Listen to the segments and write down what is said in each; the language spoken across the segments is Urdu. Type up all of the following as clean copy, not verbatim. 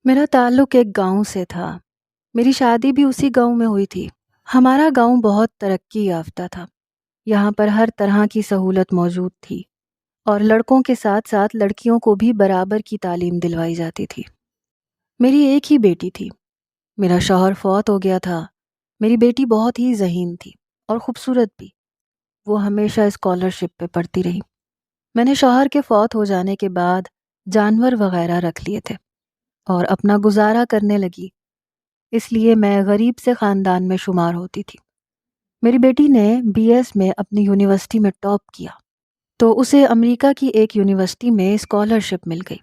میرا تعلق ایک گاؤں سے تھا۔ میری شادی بھی اسی گاؤں میں ہوئی تھی۔ ہمارا گاؤں بہت ترقی یافتہ تھا۔ یہاں پر ہر طرح کی سہولت موجود تھی اور لڑکوں کے ساتھ ساتھ لڑکیوں کو بھی برابر کی تعلیم دلوائی جاتی تھی۔ میری ایک ہی بیٹی تھی۔ میرا شوہر فوت ہو گیا تھا۔ میری بیٹی بہت ہی ذہین تھی اور خوبصورت بھی۔ وہ ہمیشہ اسکالرشپ پہ پڑھتی رہی۔ میں نے شوہر کے فوت ہو جانے کے بعد جانور وغیرہ رکھ لیے تھے اور اپنا گزارا کرنے لگی، اس لیے میں غریب سے خاندان میں شمار ہوتی تھی۔ میری بیٹی نے BS میں اپنی یونیورسٹی میں ٹاپ کیا تو اسے امریکہ کی ایک یونیورسٹی میں اسکالرشپ مل گئی۔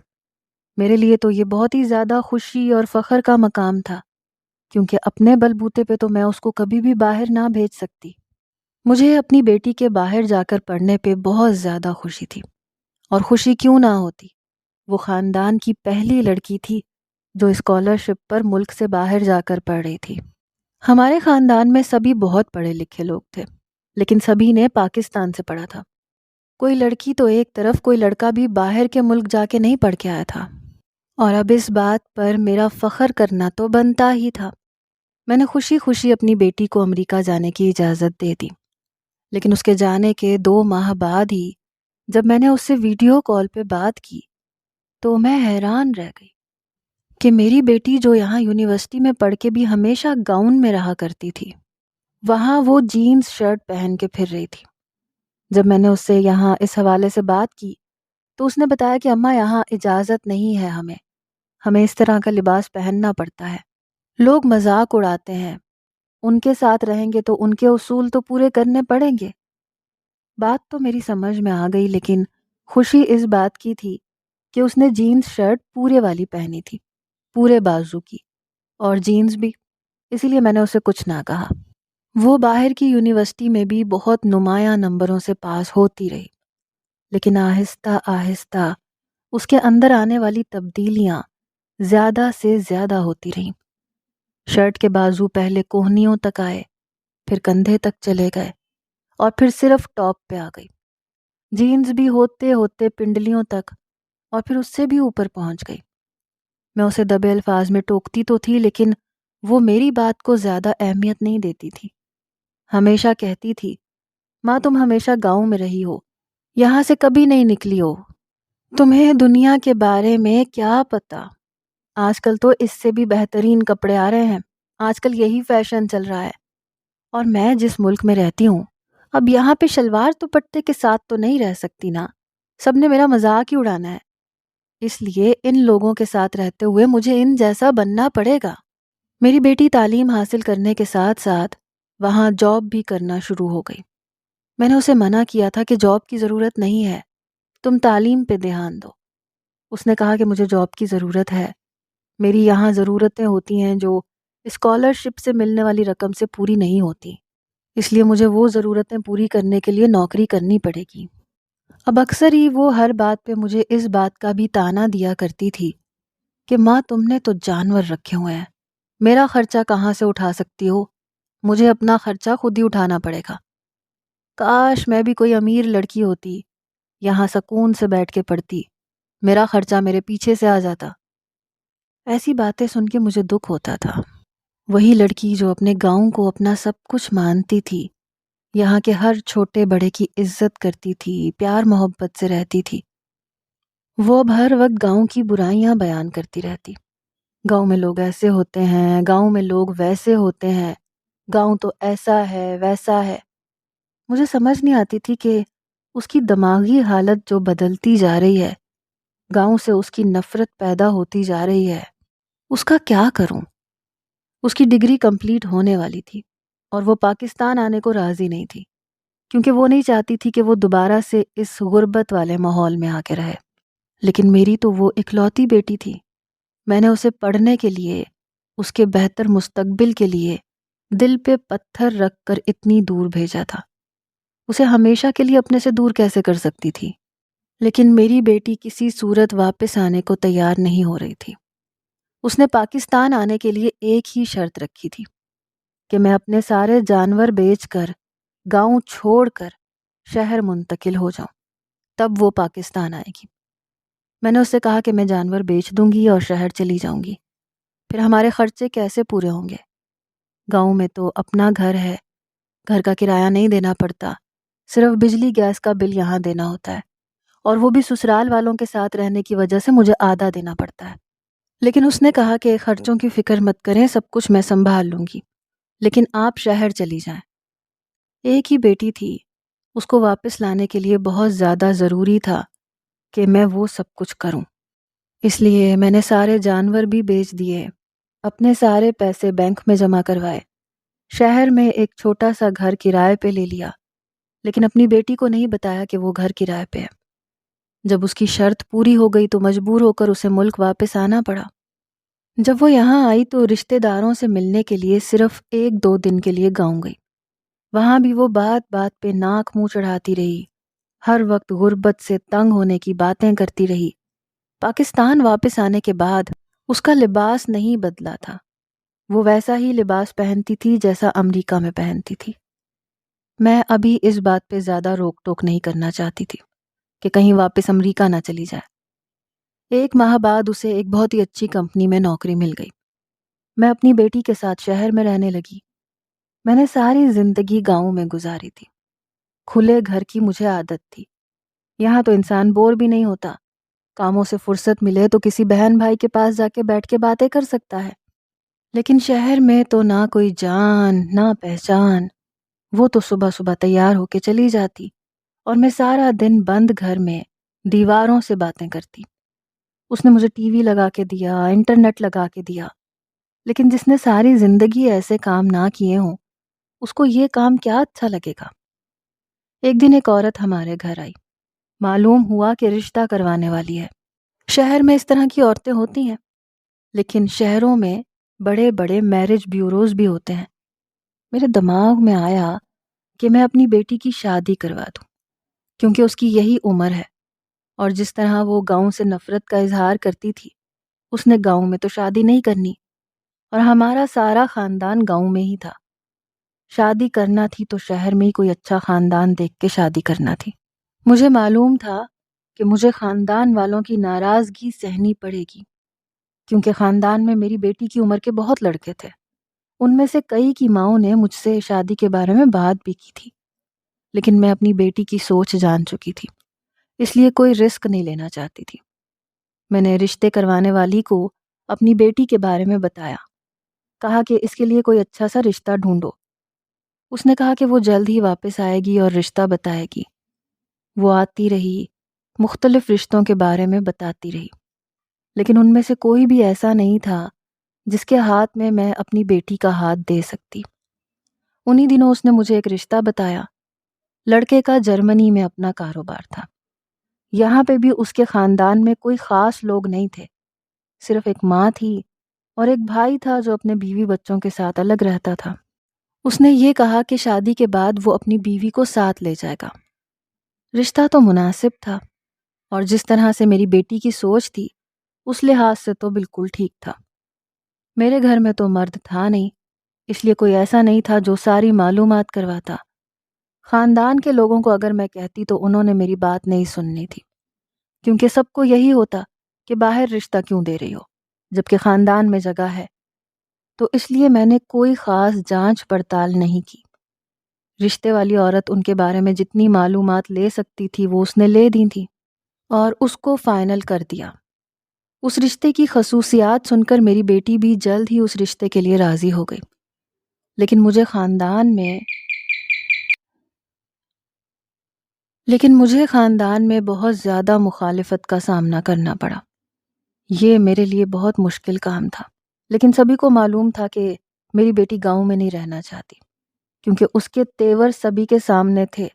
میرے لیے تو یہ بہت ہی زیادہ خوشی اور فخر کا مقام تھا، کیونکہ اپنے بل بوتے پہ تو میں اس کو کبھی بھی باہر نہ بھیج سکتی۔ مجھے اپنی بیٹی کے باہر جا کر پڑھنے پہ بہت زیادہ خوشی تھی، اور خوشی کیوں نہ ہوتی، وہ خاندان کی پہلی لڑکی تھی جو اسکالرشپ پر ملک سے باہر جا کر پڑھ رہی تھی۔ ہمارے خاندان میں سبھی بہت پڑھے لکھے لوگ تھے، لیکن سبھی نے پاکستان سے پڑھا تھا۔ کوئی لڑکی تو ایک طرف، کوئی لڑکا بھی باہر کے ملک جا کے نہیں پڑھ کے آیا تھا، اور اب اس بات پر میرا فخر کرنا تو بنتا ہی تھا۔ میں نے خوشی خوشی اپنی بیٹی کو امریکہ جانے کی اجازت دے دی، لیکن اس کے جانے کے 2 ماہ بعد ہی جب میں نے اس سے ویڈیو کال پہ بات کی تو میں حیران رہ گئی کہ میری بیٹی جو یہاں یونیورسٹی میں پڑھ کے بھی ہمیشہ گاؤن میں رہا کرتی تھی، وہاں وہ جینز شرٹ پہن کے پھر رہی تھی۔ جب میں نے اس سے یہاں اس حوالے سے بات کی تو اس نے بتایا کہ اماں یہاں اجازت نہیں ہے، ہمیں اس طرح کا لباس پہننا پڑتا ہے، لوگ مذاق اڑاتے ہیں، ان کے ساتھ رہیں گے تو ان کے اصول تو پورے کرنے پڑیں گے۔ بات تو میری سمجھ میں آ گئی، لیکن خوشی اس بات کی تھی کہ اس نے جینز شرٹ پورے والی پہنی تھی، پورے بازو کی، اور جینز بھی، اسی لیے میں نے اسے کچھ نہ کہا۔ وہ باہر کی یونیورسٹی میں بھی بہت نمایاں نمبروں سے پاس ہوتی رہی، لیکن آہستہ آہستہ اس کے اندر آنے والی تبدیلیاں زیادہ سے زیادہ ہوتی رہیں۔ شرٹ کے بازو پہلے کوہنیوں تک آئے، پھر کندھے تک چلے گئے، اور پھر صرف ٹاپ پہ آ گئی۔ جینز بھی ہوتے ہوتے پنڈلیوں تک، اور پھر اس سے بھی اوپر پہنچ گئی۔ میں اسے دبے الفاظ میں ٹوکتی تو تھی، لیکن وہ میری بات کو زیادہ اہمیت نہیں دیتی تھی۔ ہمیشہ کہتی تھی، ماں تم ہمیشہ گاؤں میں رہی ہو، یہاں سے کبھی نہیں نکلی ہو، تمہیں دنیا کے بارے میں کیا پتہ، آج کل تو اس سے بھی بہترین کپڑے آ رہے ہیں، آج کل یہی فیشن چل رہا ہے، اور میں جس ملک میں رہتی ہوں اب یہاں پہ شلوار دوپٹے کے ساتھ تو نہیں رہ سکتی نا، سب نے میرا مذاق ہی اڑانا ہے، اس لیے ان لوگوں کے ساتھ رہتے ہوئے مجھے ان جیسا بننا پڑے گا۔ میری بیٹی تعلیم حاصل کرنے کے ساتھ ساتھ وہاں جاب بھی کرنا شروع ہو گئی۔ میں نے اسے منع کیا تھا کہ جاب کی ضرورت نہیں ہے، تم تعلیم پہ دھیان دو۔ اس نے کہا کہ مجھے جاب کی ضرورت ہے، میری یہاں ضرورتیں ہوتی ہیں جو اسکالرشپ سے ملنے والی رقم سے پوری نہیں ہوتی، اس لیے مجھے وہ ضرورتیں پوری کرنے کے لیے نوکری کرنی پڑے گی۔ اب اکثر ہی وہ ہر بات پہ مجھے اس بات کا بھی طعنہ دیا کرتی تھی کہ ماں تم نے تو جانور رکھے ہوئے ہیں، میرا خرچہ کہاں سے اٹھا سکتی ہو، مجھے اپنا خرچہ خود ہی اٹھانا پڑے گا۔ کاش میں بھی کوئی امیر لڑکی ہوتی، یہاں سکون سے بیٹھ کے پڑھتی، میرا خرچہ میرے پیچھے سے آ جاتا۔ ایسی باتیں سن کے مجھے دکھ ہوتا تھا۔ وہی لڑکی جو اپنے گاؤں کو اپنا سب کچھ مانتی تھی، یہاں کے ہر چھوٹے بڑے کی عزت کرتی تھی، پیار محبت سے رہتی تھی، وہ اب ہر وقت گاؤں کی برائیاں بیان کرتی رہتی۔ گاؤں میں لوگ ایسے ہوتے ہیں، گاؤں میں لوگ ویسے ہوتے ہیں، گاؤں تو ایسا ہے ویسا ہے۔ مجھے سمجھ نہیں آتی تھی کہ اس کی دماغی حالت جو بدلتی جا رہی ہے، گاؤں سے اس کی نفرت پیدا ہوتی جا رہی ہے، اس کا کیا کروں؟ اس کی ڈگری کمپلیٹ ہونے والی تھی اور وہ پاکستان آنے کو راضی نہیں تھی، کیونکہ وہ نہیں چاہتی تھی کہ وہ دوبارہ سے اس غربت والے ماحول میں آ کے رہے۔ لیکن میری تو وہ اکلوتی بیٹی تھی، میں نے اسے پڑھنے کے لیے، اس کے بہتر مستقبل کے لیے دل پہ پتھر رکھ کر اتنی دور بھیجا تھا، اسے ہمیشہ کے لیے اپنے سے دور کیسے کر سکتی تھی؟ لیکن میری بیٹی کسی صورت واپس آنے کو تیار نہیں ہو رہی تھی۔ اس نے پاکستان آنے کے لیے ایک ہی شرط رکھی تھی کہ میں اپنے سارے جانور بیچ کر، گاؤں چھوڑ کر شہر منتقل ہو جاؤں، تب وہ پاکستان آئے گی۔ میں نے اس سے کہا کہ میں جانور بیچ دوں گی اور شہر چلی جاؤں گی، پھر ہمارے خرچے کیسے پورے ہوں گے؟ گاؤں میں تو اپنا گھر ہے، گھر کا کرایہ نہیں دینا پڑتا، صرف بجلی گیس کا بل یہاں دینا ہوتا ہے، اور وہ بھی سسرال والوں کے ساتھ رہنے کی وجہ سے مجھے آدھا دینا پڑتا ہے۔ لیکن اس نے کہا کہ خرچوں کی فکر مت کریں، سب کچھ میں سنبھال لوں گی، لیکن آپ شہر چلی جائیں۔ ایک ہی بیٹی تھی، اس کو واپس لانے کے لیے بہت زیادہ ضروری تھا کہ میں وہ سب کچھ کروں۔ اس لیے میں نے سارے جانور بھی بیچ دیے، اپنے سارے پیسے بینک میں جمع کروائے، شہر میں ایک چھوٹا سا گھر کرائے پہ لے لیا، لیکن اپنی بیٹی کو نہیں بتایا کہ وہ گھر کرائے پہ ہے۔ جب اس کی شرط پوری ہو گئی تو مجبور ہو کر اسے ملک واپس آنا پڑا۔ جب وہ یہاں آئی تو رشتہ داروں سے ملنے کے لیے صرف 1-2 دن کے لیے گاؤں گئی۔ وہاں بھی وہ بات بات پہ ناک منہ چڑھاتی رہی، ہر وقت غربت سے تنگ ہونے کی باتیں کرتی رہی۔ پاکستان واپس آنے کے بعد اس کا لباس نہیں بدلا تھا، وہ ویسا ہی لباس پہنتی تھی جیسا امریکہ میں پہنتی تھی۔ میں ابھی اس بات پہ زیادہ روک ٹوک نہیں کرنا چاہتی تھی کہ کہیں واپس امریکہ نہ چلی جائے۔ 1 ماہ بعد اسے ایک بہت ہی اچھی کمپنی میں نوکری مل گئی۔ میں اپنی بیٹی کے ساتھ شہر میں رہنے لگی۔ میں نے ساری زندگی گاؤں میں گزاری تھی، کھلے گھر کی مجھے عادت تھی۔ یہاں تو انسان بور بھی نہیں ہوتا، کاموں سے فرصت ملے تو کسی بہن بھائی کے پاس جا کے بیٹھ کے باتیں کر سکتا ہے۔ لیکن شہر میں تو نہ کوئی جان نہ پہچان، وہ تو صبح صبح تیار ہو کے چلی جاتی اور میں سارا دن بند گھر میں دیواروں سے باتیں کرتی۔ اس نے مجھے ٹی وی لگا کے دیا، انٹرنیٹ لگا کے دیا، لیکن جس نے ساری زندگی ایسے کام نہ کیے ہوں اس کو یہ کام کیا اچھا لگے گا۔ ایک دن ایک عورت ہمارے گھر آئی، معلوم ہوا کہ رشتہ کروانے والی ہے۔ شہر میں اس طرح کی عورتیں ہوتی ہیں، لیکن شہروں میں بڑے بڑے میرج بیوروز بھی ہوتے ہیں۔ میرے دماغ میں آیا کہ میں اپنی بیٹی کی شادی کروا دوں، کیونکہ اس کی یہی عمر ہے، اور جس طرح وہ گاؤں سے نفرت کا اظہار کرتی تھی، اس نے گاؤں میں تو شادی نہیں کرنی، اور ہمارا سارا خاندان گاؤں میں ہی تھا۔ شادی کرنا تھی تو شہر میں ہی کوئی اچھا خاندان دیکھ کے شادی کرنا تھی۔ مجھے معلوم تھا کہ مجھے خاندان والوں کی ناراضگی سہنی پڑے گی، کیونکہ خاندان میں میری بیٹی کی عمر کے بہت لڑکے تھے۔ ان میں سے کئی کی ماؤں نے مجھ سے شادی کے بارے میں بات بھی کی تھی، لیکن میں اپنی بیٹی کی سوچ جان چکی تھی، اس لیے کوئی رسک نہیں لینا چاہتی تھی۔ میں نے رشتے کروانے والی کو اپنی بیٹی کے بارے میں بتایا، کہا کہ اس کے لیے کوئی اچھا سا رشتہ ڈھونڈو۔ اس نے کہا کہ وہ جلد ہی واپس آئے گی اور رشتہ بتائے گی۔ وہ آتی رہی، مختلف رشتوں کے بارے میں بتاتی رہی، لیکن ان میں سے کوئی بھی ایسا نہیں تھا جس کے ہاتھ میں میں اپنی بیٹی کا ہاتھ دے سکتی۔ انہی دنوں اس نے مجھے ایک رشتہ بتایا۔ لڑکے کا جرمنی میں اپنا کاروبار تھا۔ یہاں پہ بھی اس کے خاندان میں کوئی خاص لوگ نہیں تھے، صرف ایک ماں تھی اور ایک بھائی تھا جو اپنے بیوی بچوں کے ساتھ الگ رہتا تھا۔ اس نے یہ کہا کہ شادی کے بعد وہ اپنی بیوی کو ساتھ لے جائے گا۔ رشتہ تو مناسب تھا، اور جس طرح سے میری بیٹی کی سوچ تھی اس لحاظ سے تو بالکل ٹھیک تھا۔ میرے گھر میں تو مرد تھا نہیں، اس لیے کوئی ایسا نہیں تھا جو ساری معلومات کرواتا۔ خاندان کے لوگوں کو اگر میں کہتی تو انہوں نے میری بات نہیں سننی تھی، کیونکہ سب کو یہی ہوتا کہ باہر رشتہ کیوں دے رہی ہو جبکہ خاندان میں جگہ ہے۔ تو اس لیے میں نے کوئی خاص جانچ پڑتال نہیں کی۔ رشتے والی عورت ان کے بارے میں جتنی معلومات لے سکتی تھی وہ اس نے لے دی تھی اور اس کو فائنل کر دیا۔ اس رشتے کی خصوصیات سن کر میری بیٹی بھی جلد ہی اس رشتے کے لیے راضی ہو گئی، لیکن مجھے خاندان میں بہت زیادہ مخالفت کا سامنا کرنا پڑا۔ یہ میرے لیے بہت مشکل کام تھا، لیکن سبھی کو معلوم تھا کہ میری بیٹی گاؤں میں نہیں رہنا چاہتی، کیونکہ اس کے تیور سبھی کے سامنے تھے،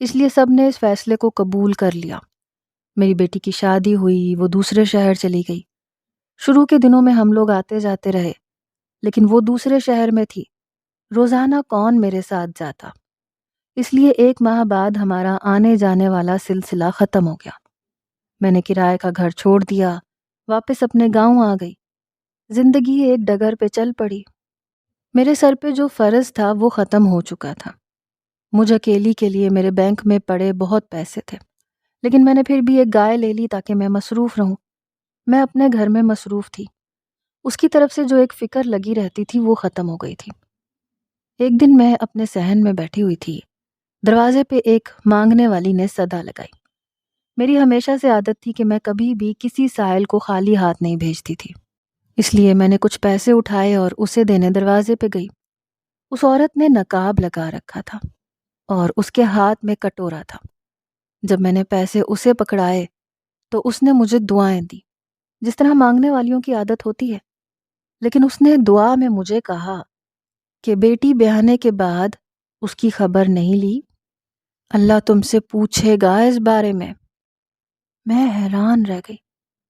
اس لیے سب نے اس فیصلے کو قبول کر لیا۔ میری بیٹی کی شادی ہوئی، وہ دوسرے شہر چلی گئی۔ شروع کے دنوں میں ہم لوگ آتے جاتے رہے، لیکن وہ دوسرے شہر میں تھی، روزانہ کون میرے ساتھ جاتا؟ اس لیے 1 ماہ بعد ہمارا آنے جانے والا سلسلہ ختم ہو گیا۔ میں نے کرائے کا گھر چھوڑ دیا، واپس اپنے گاؤں آ گئی۔ زندگی ایک ڈگر پہ چل پڑی۔ میرے سر پہ جو فرض تھا وہ ختم ہو چکا تھا۔ مجھ اکیلی کے لیے میرے بینک میں پڑے بہت پیسے تھے، لیکن میں نے پھر بھی ایک گائے لے لی تاکہ میں مصروف رہوں۔ میں اپنے گھر میں مصروف تھی، اس کی طرف سے جو ایک فکر لگی رہتی تھی وہ ختم ہو گئی تھی۔ ایک دن میں اپنے صحن میں بیٹھی ہوئی تھی، دروازے پہ ایک مانگنے والی نے صدا لگائی۔ میری ہمیشہ سے عادت تھی کہ میں کبھی بھی کسی سائل کو خالی ہاتھ نہیں بھیجتی تھی، اس لیے میں نے کچھ پیسے اٹھائے اور اسے دینے دروازے پہ گئی۔ اس عورت نے نقاب لگا رکھا تھا اور اس کے ہاتھ میں کٹورا تھا۔ جب میں نے پیسے اسے پکڑائے تو اس نے مجھے دعائیں دی، جس طرح مانگنے والیوں کی عادت ہوتی ہے، لیکن اس نے دعا میں مجھے کہا کہ بیٹی بیاہنے کے بعد اس کی خبر نہیں لی، اللہ تم سے پوچھے گا اس بارے میں۔ میں حیران رہ گئی۔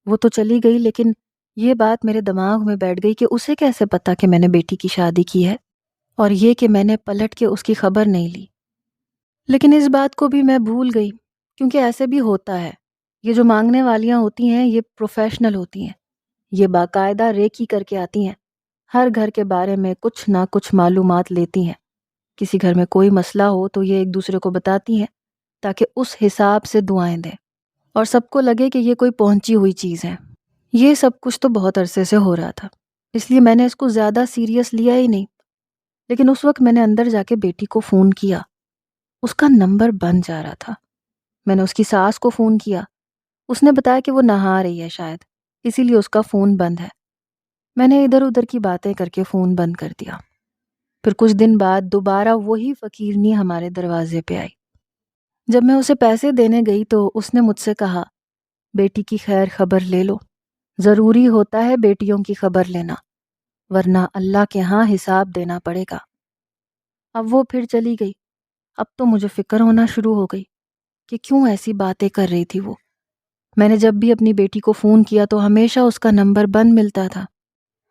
وہ تو چلی گئی، لیکن یہ بات میرے دماغ میں بیٹھ گئی کہ اسے کیسے پتا کہ میں نے بیٹی کی شادی کی ہے، اور یہ کہ میں نے پلٹ کے اس کی خبر نہیں لی۔ لیکن اس بات کو بھی میں بھول گئی، کیونکہ ایسے بھی ہوتا ہے۔ یہ جو مانگنے والیاں ہوتی ہیں یہ پروفیشنل ہوتی ہیں، یہ باقاعدہ ریکی کر کے آتی ہیں، ہر گھر کے بارے میں کچھ نہ کچھ معلومات لیتی ہیں۔ کسی گھر میں کوئی مسئلہ ہو تو یہ ایک دوسرے کو بتاتی ہیں تاکہ اس حساب سے دعائیں دیں، اور سب کو لگے کہ یہ کوئی پہنچی ہوئی چیز ہے۔ یہ سب کچھ تو بہت عرصے سے ہو رہا تھا، اس لیے میں نے اس کو زیادہ سیریس لیا ہی نہیں۔ لیکن اس وقت میں نے اندر جا کے بیٹی کو فون کیا، اس کا نمبر بند جا رہا تھا۔ میں نے اس کی ساس کو فون کیا، اس نے بتایا کہ وہ نہا رہی ہے شاید، اسی لیے اس کا فون بند ہے۔ میں نے ادھر ادھر کی باتیں کر کے فون بند کر دیا۔ پھر کچھ دن بعد دوبارہ وہی فقیرنی ہمارے دروازے پہ آئی۔ جب میں اسے پیسے دینے گئی تو اس نے مجھ سے کہا، بیٹی کی خیر خبر لے لو، ضروری ہوتا ہے بیٹیوں کی خبر لینا، ورنہ اللہ کے ہاں حساب دینا پڑے گا۔ اب وہ پھر چلی گئی۔ اب تو مجھے فکر ہونا شروع ہو گئی کہ کیوں ایسی باتیں کر رہی تھی وہ۔ میں نے جب بھی اپنی بیٹی کو فون کیا تو ہمیشہ اس کا نمبر بند ملتا تھا۔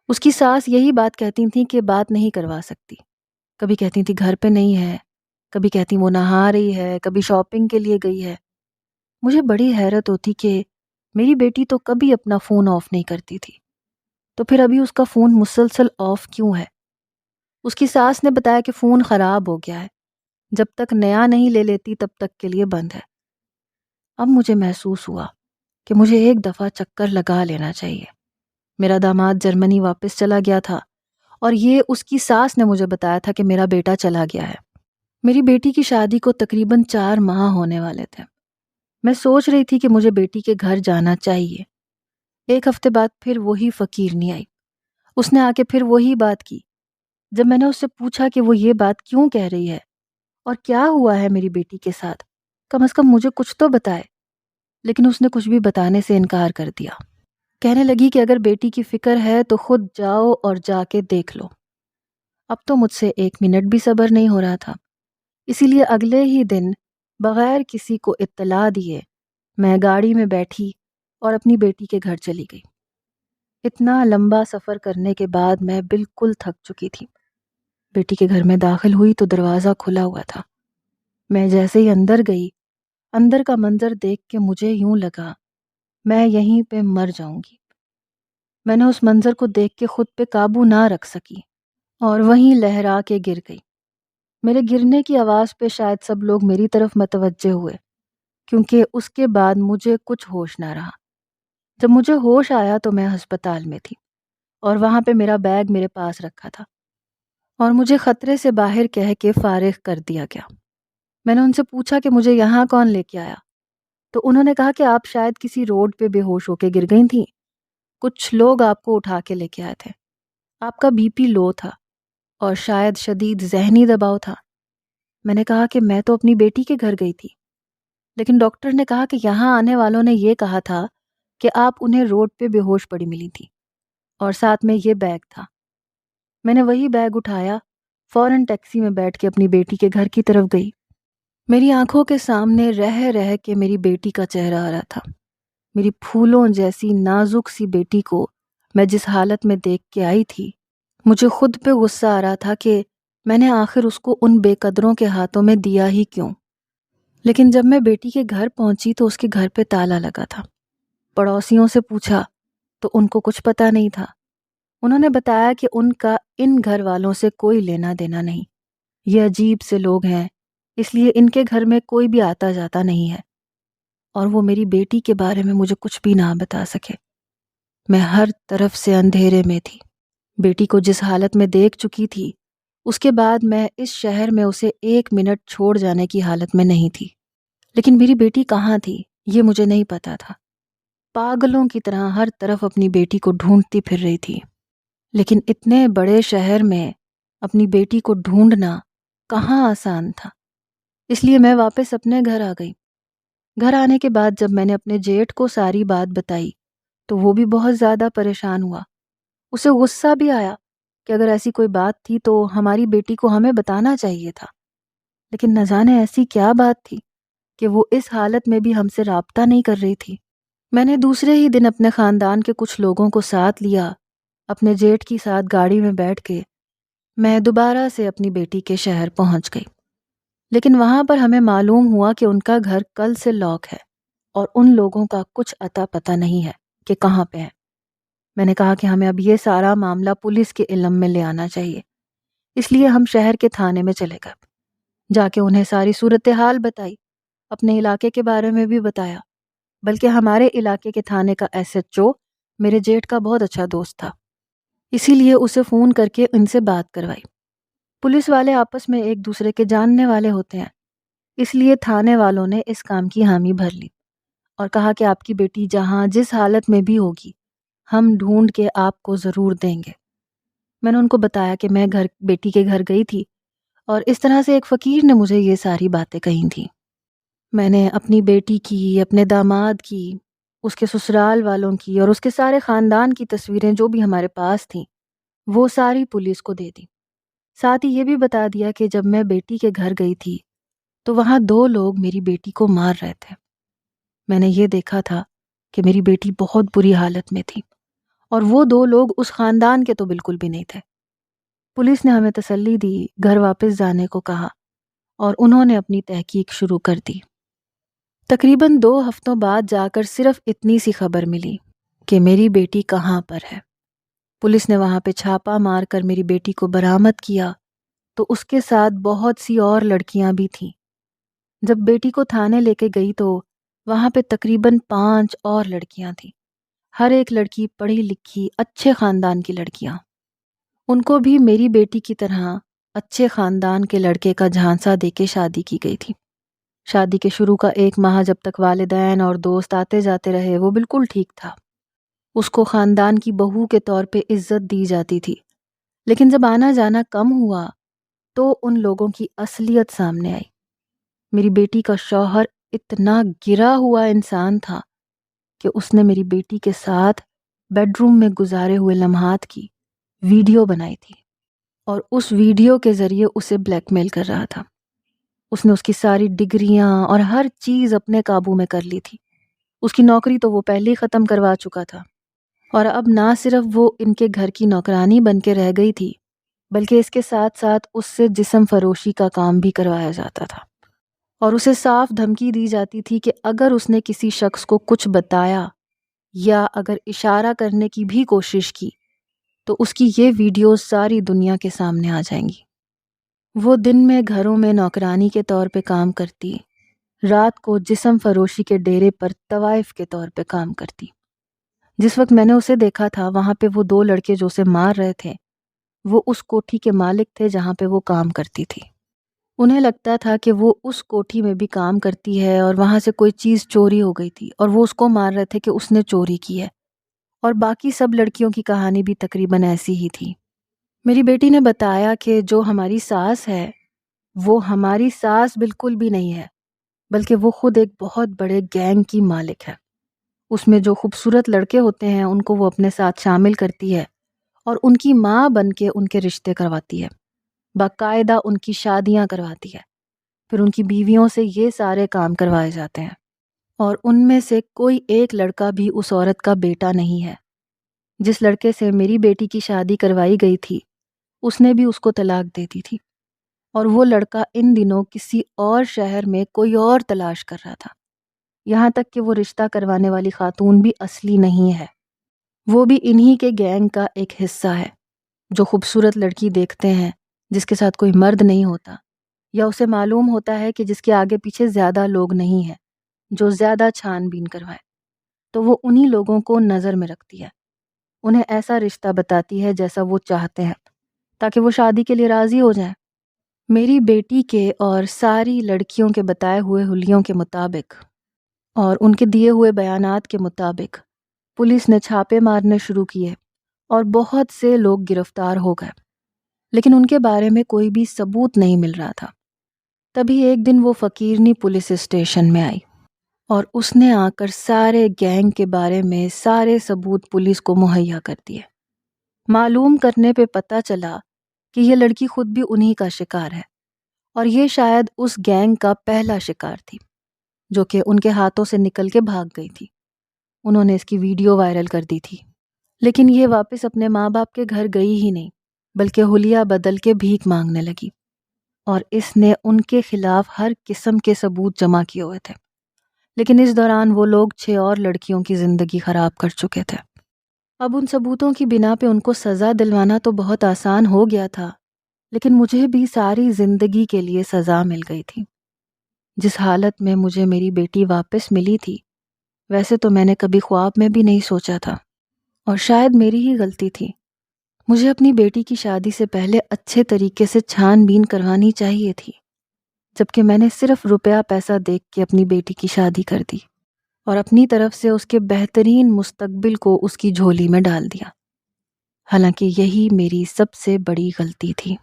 اس کی ساس یہی بات کہتی تھیں کہ بات نہیں کروا سکتی، کبھی کہتی تھی گھر پہ نہیں ہے، کبھی کہتی وہ نہا رہی ہے، کبھی شاپنگ کے لیے گئی ہے۔ مجھے بڑی حیرت ہوتی کہ میری بیٹی تو کبھی اپنا فون آف نہیں کرتی تھی، تو پھر ابھی اس کا فون مسلسل آف کیوں ہے؟ اس کی ساس نے بتایا کہ فون خراب ہو گیا ہے، جب تک نیا نہیں لے لیتی تب تک کے لیے بند ہے۔ اب مجھے محسوس ہوا کہ مجھے ایک دفعہ چکر لگا لینا چاہیے۔ میرا داماد جرمنی واپس چلا گیا تھا، اور یہ اس کی ساس نے مجھے بتایا تھا کہ میرا بیٹا چلا گیا ہے۔ میری بیٹی کی شادی کو تقریباً 4 ماہ ہونے والے تھے۔ میں سوچ رہی تھی کہ مجھے بیٹی کے گھر جانا چاہیے۔ ایک ہفتے بعد پھر وہی فقیرنی آئی۔ اس نے آ کے پھر وہی بات کی۔ جب میں نے اس سے پوچھا کہ وہ یہ بات کیوں کہہ رہی ہے اور کیا ہوا ہے میری بیٹی کے ساتھ، کم از کم مجھے کچھ تو بتائے، لیکن اس نے کچھ بھی بتانے سے انکار کر دیا۔ کہنے لگی کہ اگر بیٹی کی فکر ہے تو خود جاؤ اور جا کے دیکھ لو۔ اب تو مجھ سے 1 منٹ بھی صبر نہیں ہو رہا تھا، اسی لیے اگلے ہی دن بغیر کسی کو اطلاع دیے میں گاڑی میں بیٹھی اور اپنی بیٹی کے گھر چلی گئی۔ اتنا لمبا سفر کرنے کے بعد میں بالکل تھک چکی تھی۔ بیٹی کے گھر میں داخل ہوئی تو دروازہ کھلا ہوا تھا۔ میں جیسے ہی اندر گئی، اندر کا منظر دیکھ کے مجھے یوں لگا میں یہیں پہ مر جاؤں گی۔ میں نے اس منظر کو دیکھ کے خود پہ قابو نہ رکھ سکی اور وہیں لہرا کے گر گئی۔ میرے گرنے کی آواز پہ شاید سب لوگ میری طرف متوجہ ہوئے، کیونکہ اس کے بعد مجھے کچھ ہوش نہ رہا۔ جب مجھے ہوش آیا تو میں ہسپتال میں تھی، اور وہاں پہ میرا بیگ میرے پاس رکھا تھا، اور مجھے خطرے سے باہر کہہ کے فارغ کر دیا گیا۔ میں نے ان سے پوچھا کہ مجھے یہاں کون لے کے آیا، تو انہوں نے کہا کہ آپ شاید کسی روڈ پہ بے ہوش ہو کے گر گئی تھیں، کچھ لوگ آپ کو اٹھا کے لے کے آئے تھے، آپ کا بی پی لو تھا اور شاید شدید ذہنی دباؤ تھا۔ میں نے کہا کہ میں تو اپنی بیٹی کے گھر گئی تھی، لیکن ڈاکٹر نے کہا کہ یہاں آنے والوں نے یہ کہا تھا کہ آپ انہیں روڈ پہ بے ہوش پڑی ملی تھی، اور ساتھ میں یہ بیگ تھا۔ میں نے وہی بیگ اٹھایا، فوراً ٹیکسی میں بیٹھ کے اپنی بیٹی کے گھر کی طرف گئی۔ میری آنکھوں کے سامنے رہ رہ کے میری بیٹی کا چہرہ آ رہا تھا۔ میری پھولوں جیسی نازک سی بیٹی کو میں جس حالت میں دیکھ کے آئی تھی، مجھے خود پہ غصہ آ رہا تھا کہ میں نے آخر اس کو ان بے قدروں کے ہاتھوں میں دیا ہی کیوں۔ لیکن جب میں بیٹی کے گھر پہنچی تو اس کے گھر پہ تالا لگا تھا۔ پڑوسیوں سے پوچھا تو ان کو کچھ پتہ نہیں تھا۔ انہوں نے بتایا کہ ان کا ان گھر والوں سے کوئی لینا دینا نہیں، یہ عجیب سے لوگ ہیں، اس لیے ان کے گھر میں کوئی بھی آتا جاتا نہیں ہے، اور وہ میری بیٹی کے بارے میں مجھے کچھ بھی نہ بتا سکے۔ میں ہر طرف سے اندھیرے میں تھی۔ بیٹی کو جس حالت میں دیکھ چکی تھی، اس کے بعد میں اس شہر میں اسے 1 منٹ چھوڑ جانے کی حالت میں نہیں تھی۔ لیکن میری بیٹی کہاں تھی یہ مجھے نہیں پتا تھا۔ پاگلوں کی طرح ہر طرف اپنی بیٹی کو ڈھونڈتی پھر رہی تھی، لیکن اتنے بڑے شہر میں اپنی بیٹی کو ڈھونڈنا کہاں آسان تھا۔ اس لیے میں واپس اپنے گھر آ گئی۔ گھر آنے کے بعد جب میں نے اپنے جیٹھ کو ساری بات بتائی تو وہ بھی بہت زیادہ پریشان ہوا۔ اسے غصہ بھی آیا کہ اگر ایسی کوئی بات تھی تو ہماری بیٹی کو ہمیں بتانا چاہیے تھا، لیکن نہ جانے ایسی کیا بات تھی کہ وہ اس حالت میں بھی ہم سے رابطہ نہیں کر رہی تھی۔ میں نے دوسرے ہی دن اپنے خاندان کے کچھ لوگوں کو ساتھ لیا۔ اپنے جیٹھ کی ساتھ گاڑی میں بیٹھ کے میں دوبارہ سے اپنی بیٹی کے شہر پہنچ گئی، لیکن وہاں پر ہمیں معلوم ہوا کہ ان کا گھر کل سے لاک ہے اور ان لوگوں کا کچھ اتا پتہ نہیں ہے کہ کہاں پہ ہیں۔ میں نے کہا کہ ہمیں اب یہ سارا معاملہ پولیس کے علم میں لے آنا چاہیے، اس لیے ہم شہر کے تھانے میں چلے گئے۔ جا کے انہیں ساری صورتحال بتائی، اپنے علاقے کے بارے میں بھی بتایا، بلکہ ہمارے علاقے کے تھانے کا SHO میرے جیٹھ کا بہت اچھا دوست تھا، اسی لیے اسے فون کر کے ان سے بات کروائی۔ پولیس والے آپس میں ایک دوسرے کے جاننے والے ہوتے ہیں، اس لیے تھانے والوں نے اس کام کی حامی بھر لی اور کہا کہ آپ کی بیٹی جہاں جس حالت میں بھی ہوگی ہم ڈھونڈ کے آپ کو ضرور دیں گے۔ میں نے ان کو بتایا کہ میں بیٹی کے گھر گئی تھی اور اس طرح سے ایک فقیر نے مجھے یہ ساری باتیں کہی تھیں۔ میں نے اپنی بیٹی کی، اپنے داماد کی، اس کے سسرال والوں کی اور اس کے سارے خاندان کی تصویریں جو بھی ہمارے پاس تھیں وہ ساری پولیس کو دے دی۔ ساتھ ہی یہ بھی بتا دیا کہ جب میں بیٹی کے گھر گئی تھی تو وہاں 2 لوگ میری بیٹی کو مار رہے تھے۔ میں نے یہ دیکھا تھا کہ میری بیٹی بہت بری حالت میں تھی اور وہ 2 لوگ اس خاندان کے تو بالکل بھی نہیں تھے۔ پولیس نے ہمیں تسلی دی، گھر واپس جانے کو کہا اور انہوں نے اپنی تحقیق شروع کر دی۔ تقریباً 2 ہفتوں بعد جا کر صرف اتنی سی خبر ملی کہ میری بیٹی کہاں پر ہے۔ پولیس نے وہاں پہ چھاپا مار کر میری بیٹی کو برآمد کیا تو اس کے ساتھ بہت سی اور لڑکیاں بھی تھیں۔ جب بیٹی کو تھانے لے کے گئی تو وہاں پہ تقریباً 5 اور لڑکیاں تھیں، ہر ایک لڑکی پڑھی لکھی اچھے خاندان کی لڑکیاں۔ ان کو بھی میری بیٹی کی طرح اچھے خاندان کے لڑکے کا جھانسا دے کے شادی کی گئی تھی۔ شادی کے شروع کا 1 ماہ جب تک والدین اور دوست آتے جاتے رہے وہ بالکل ٹھیک تھا، اس کو خاندان کی بہو کے طور پہ عزت دی جاتی تھی، لیکن جب آنا جانا کم ہوا تو ان لوگوں کی اصلیت سامنے آئی۔ میری بیٹی کا شوہر اتنا گرا ہوا انسان تھا کہ اس نے میری بیٹی کے ساتھ بیڈ روم میں گزارے ہوئے لمحات کی ویڈیو بنائی تھی اور اس ویڈیو کے ذریعے اسے بلیک میل کر رہا تھا۔ اس نے اس کی ساری ڈگریاں اور ہر چیز اپنے قابو میں کر لی تھی۔ اس کی نوکری تو وہ پہلے ہی ختم کروا چکا تھا اور اب نہ صرف وہ ان کے گھر کی نوکرانی بن کے رہ گئی تھی بلکہ اس کے ساتھ ساتھ اس سے جسم فروشی کا کام بھی کروایا جاتا تھا اور اسے صاف دھمکی دی جاتی تھی کہ اگر اس نے کسی شخص کو کچھ بتایا یا اگر اشارہ کرنے کی بھی کوشش کی تو اس کی یہ ویڈیوز ساری دنیا کے سامنے آ جائیں گی۔ وہ دن میں گھروں میں نوکرانی کے طور پہ کام کرتی، رات کو جسم فروشی کے ڈیرے پر طوائف کے طور پہ کام کرتی۔ جس وقت میں نے اسے دیکھا تھا وہاں پہ وہ 2 لڑکے جو اسے مار رہے تھے وہ اس کوٹھی کے مالک تھے جہاں پہ وہ کام کرتی تھی۔ انہیں لگتا تھا کہ وہ اس کوٹھی میں بھی کام کرتی ہے اور وہاں سے کوئی چیز چوری ہو گئی تھی اور وہ اس کو مار رہے تھے کہ اس نے چوری کی ہے، اور باقی سب لڑکیوں کی کہانی بھی تقریباً ایسی ہی تھی۔ میری بیٹی نے بتایا کہ جو ہماری ساس ہے وہ ہماری ساس بالکل بھی نہیں ہے، بلکہ وہ خود ایک بہت بڑے گینگ کی مالک ہے۔ اس میں جو خوبصورت لڑکے ہوتے ہیں ان کو وہ اپنے ساتھ شامل کرتی ہے اور ان کی ماں بن کے ان کے رشتے کرواتی ہے، باقاعدہ ان کی شادیاں کرواتی ہے، پھر ان کی بیویوں سے یہ سارے کام کروائے جاتے ہیں، اور ان میں سے کوئی ایک لڑکا بھی اس عورت کا بیٹا نہیں ہے۔ جس لڑکے سے میری بیٹی کی شادی کروائی گئی تھی اس نے بھی اس کو طلاق دے دی تھی، اور وہ لڑکا ان دنوں کسی اور شہر میں کوئی اور تلاش کر رہا تھا، یہاں تک کہ وہ رشتہ کروانے والی خاتون بھی اصلی نہیں ہے، وہ بھی انہی کے گینگ کا ایک حصہ ہے۔ جو خوبصورت لڑکی دیکھتے ہیں جس کے ساتھ کوئی مرد نہیں ہوتا، یا اسے معلوم ہوتا ہے کہ جس کے آگے پیچھے زیادہ لوگ نہیں ہیں جو زیادہ چھان بین کروائے، تو وہ انہی لوگوں کو نظر میں رکھتی ہے انہیں ایسا رشتہ بتاتی ہے جیسا وہ چاہتے ہیں تاکہ وہ شادی کے لیے راضی ہو جائیں۔ میری بیٹی کے اور ساری لڑکیوں کے بتائے ہوئے حلیوں کے مطابق اور ان کے دیے ہوئے بیانات کے مطابق پولیس نے چھاپے مارنے شروع کیے اور بہت سے لوگ گرفتار ہو گئے، لیکن ان کے بارے میں کوئی بھی ثبوت نہیں مل رہا تھا۔ تبھی ایک دن وہ فقیرنی پولیس اسٹیشن میں آئی اور اس نے آ کر سارے گینگ کے بارے میں سارے ثبوت پولیس کو مہیا کر دیے۔ معلوم کرنے پہ پتہ چلا کہ یہ لڑکی خود بھی انہی کا شکار ہے اور یہ شاید اس گینگ کا پہلا شکار تھی جو کہ ان کے ہاتھوں سے نکل کے بھاگ گئی تھی۔ انہوں نے اس کی ویڈیو وائرل کر دی تھی، لیکن یہ واپس اپنے ماں باپ کے گھر گئی ہی نہیں بلکہ حلیہ بدل کے بھیک مانگنے لگی، اور اس نے ان کے خلاف ہر قسم کے ثبوت جمع کیے ہوئے تھے۔ لیکن اس دوران وہ لوگ 6 اور لڑکیوں کی زندگی خراب کر چکے تھے۔ اب ان ثبوتوں کی بنا پہ ان کو سزا دلوانا تو بہت آسان ہو گیا تھا، لیکن مجھے بھی ساری زندگی کے لیے سزا مل گئی تھی۔ جس حالت میں مجھے میری بیٹی واپس ملی تھی ویسے تو میں نے کبھی خواب میں بھی نہیں سوچا تھا، اور شاید میری ہی غلطی تھی۔ مجھے اپنی بیٹی کی شادی سے پہلے اچھے طریقے سے چھان بین کروانی چاہیے تھی، جبکہ میں نے صرف روپیہ پیسہ دیکھ کے اپنی بیٹی کی شادی کر دی اور اپنی طرف سے اس کے بہترین مستقبل کو اس کی جھولی میں ڈال دیا، حالانکہ یہی میری سب سے بڑی غلطی تھی۔